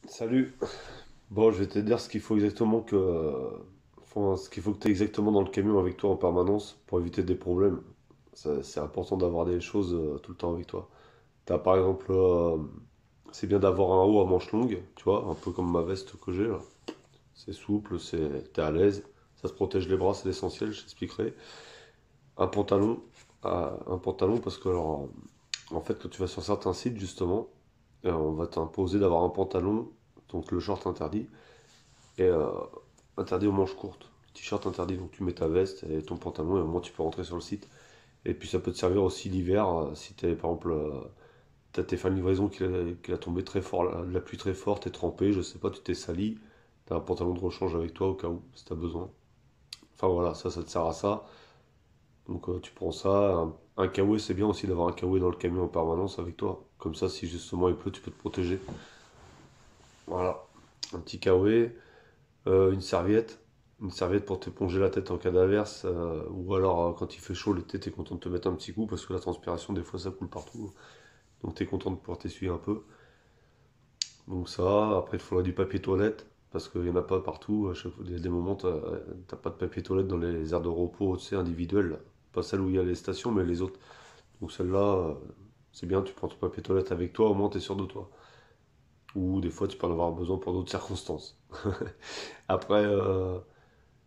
Salut. Bon, je vais te dire ce qu'il faut exactement ce qu'il faut que tu aies exactement dans le camion avec toi en permanence pour éviter des problèmes. C'est important d'avoir des choses tout le temps avec toi. T'as par exemple, c'est bien d'avoir un haut à manches longues, tu vois, un peu comme ma veste que j'ai là. C'est souple, t'es à l'aise, ça te protège les bras, c'est l'essentiel, je t'expliquerai. Un pantalon, un pantalon parce que alors, en fait, quand tu vas sur certains sites justement, on va t'imposer d'avoir un pantalon, donc le short interdit. Et interdit aux manches courtes. T-shirt interdit, donc tu mets ta veste et ton pantalon et au moins tu peux rentrer sur le site. Et puis ça peut te servir aussi l'hiver si t'es par exemple t'as tes fins de livraison qu'il a tombé très fort, la pluie très forte, t'es trempé, je sais pas, tu t'es sali, t'as un pantalon de rechange avec toi au cas où, si t'as besoin. Enfin voilà, ça te sert à ça. Donc tu prends ça. Un kawaii, c'est bien aussi d'avoir un kawaii dans le camion en permanence avec toi. Comme ça, si justement il pleut, tu peux te protéger. Voilà. Un petit kawaii. Une serviette. Une serviette pour t'éponger la tête en cas d'averse. Ou alors quand il fait chaud l'été, t'es content de te mettre un petit coup parce que la transpiration, des fois, ça coule partout. Donc t'es content de pouvoir t'essuyer un peu. Donc ça, après il te faudra du papier toilette. Parce qu'il n'y en a pas partout. Il y a des moments, t'as pas de papier toilette dans les aires de repos, tu sais, individuelles, là. Pas celles où il y a les stations, mais les autres. Donc celle-là, c'est bien, tu prends ton papier toilette avec toi, au moins t'es sûr de toi. Ou des fois, tu peux en avoir besoin pour d'autres circonstances. Après,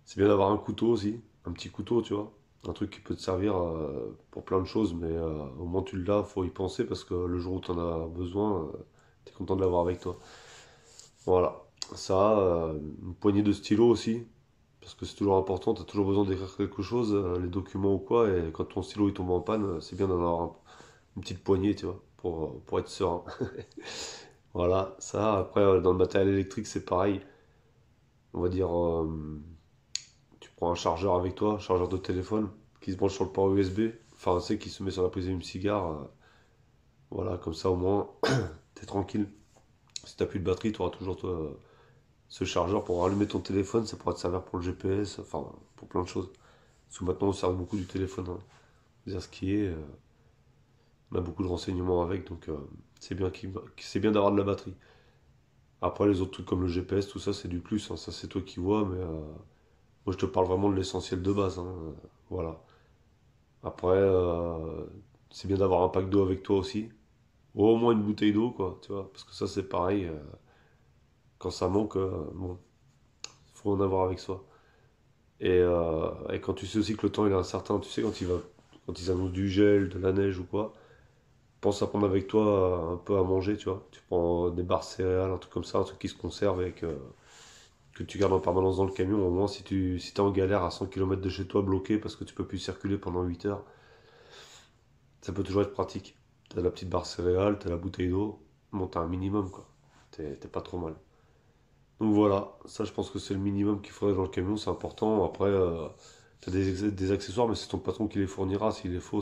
c'est bien d'avoir un couteau aussi, un petit couteau, tu vois. Un truc qui peut te servir pour plein de choses, mais au moins tu l'as, faut y penser parce que le jour où tu en as besoin, tu es content de l'avoir avec toi. Voilà. Ça, une poignée de stylos aussi, parce que c'est toujours important, tu as toujours besoin d'écrire quelque chose, les documents ou quoi, et quand ton stylo il tombe en panne, c'est bien d'en avoir une petite poignée, tu vois, pour être serein. Voilà, ça, après, dans le matériel électrique, c'est pareil. On va dire, tu prends un chargeur avec toi, un chargeur de téléphone, qui se branche sur le port USB, enfin, c'est qui se met sur la prise d'allume-cigare. Voilà, comme ça au moins, t'es tranquille. Si t'as plus de batterie, tu auras toujours ce chargeur pour rallumer ton téléphone, ça pourra te servir pour le GPS, enfin, pour plein de choses. Parce que maintenant, on sert beaucoup du téléphone, hein. C'est-à-dire ce qui est, on a beaucoup de renseignements avec, donc c'est bien d'avoir de la batterie. Après, les autres trucs comme le GPS, tout ça, c'est du plus, hein, ça c'est toi qui vois, mais moi je te parle vraiment de l'essentiel de base, hein, voilà. Après, c'est bien d'avoir un pack d'eau avec toi aussi. Ou au moins une bouteille d'eau, quoi, tu vois. Parce que ça, c'est pareil. Quand ça manque, bon, faut en avoir avec soi. Et quand tu sais aussi que le temps il est incertain, tu sais, quand ils annoncent du gel, de la neige ou quoi, pense à prendre avec toi un peu à manger, tu vois. Tu prends des barres céréales, un truc comme ça, un truc qui se conserve et que tu gardes en permanence dans le camion. Au moins, si t'es en galère à 100 km de chez toi, bloqué parce que tu peux plus circuler pendant 8 heures, ça peut toujours être pratique. T'as la petite barre céréale, t'as la bouteille d'eau. Bon, t'as un minimum, quoi. T'es pas trop mal. Donc voilà, ça je pense que c'est le minimum qu'il faudrait dans le camion, c'est important. Après, t'as des accessoires, mais c'est ton patron qui les fournira. S'il est faux,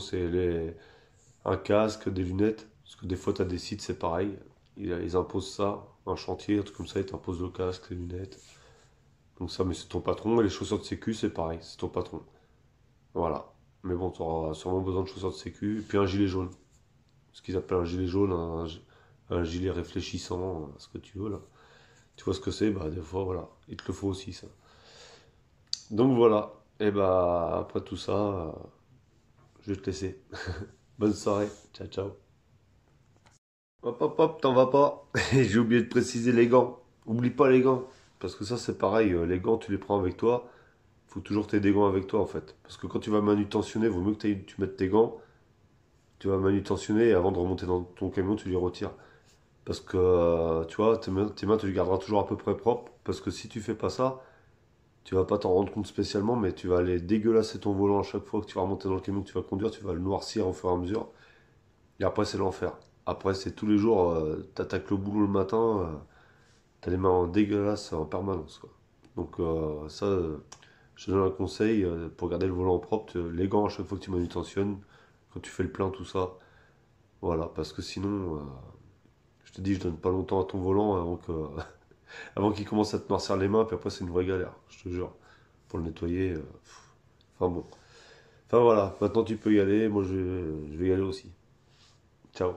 un casque, des lunettes. Parce que des fois, t'as des sites, c'est pareil. Ils imposent ça, un chantier, un truc comme ça, ils t'imposent le casque, les lunettes. Donc ça, mais c'est ton patron. Et les chaussures de sécu, c'est pareil, c'est ton patron. Voilà. Mais bon, t'auras sûrement besoin de chaussures de sécu. Et puis un gilet jaune. Ce qu'ils appellent un gilet jaune, un gilet réfléchissant, ce que tu veux là. Tu vois ce que c'est? Bah des fois voilà, il te le faut aussi ça. Donc voilà, et bah après tout ça, je vais te laisser. Bonne soirée, ciao ciao. Hop hop hop, t'en vas pas. J'ai oublié de préciser les gants. Oublie pas les gants. Parce que ça c'est pareil, les gants tu les prends avec toi. Faut toujours tes des gants avec toi en fait. Parce que quand tu vas manutentionner, vaut mieux que tu mettes tes gants. Tu vas manutentionner et avant de remonter dans ton camion, tu les retires. Parce que, tu vois, tes mains, tu les garderas toujours à peu près propres. Parce que si tu fais pas ça, tu vas pas t'en rendre compte spécialement, mais tu vas aller dégueulasser ton volant à chaque fois que tu vas remonter dans le camion que tu vas conduire. Tu vas le noircir au fur et à mesure. Et après, c'est l'enfer. Après, c'est tous les jours, t'attaques le boulot le matin, t'as les mains dégueulasses en permanence, quoi. Donc, ça, je te donne un conseil pour garder le volant propre. Les gants à chaque fois que tu manutentionnes, quand tu fais le plein, tout ça. Voilà, parce que sinon, je te dis, je donne pas longtemps à ton volant avant qu'il commence à te noircir les mains, puis après c'est une vraie galère, je te jure. Pour le nettoyer. Enfin bon. Enfin voilà, maintenant tu peux y aller, moi je vais y aller aussi. Ciao.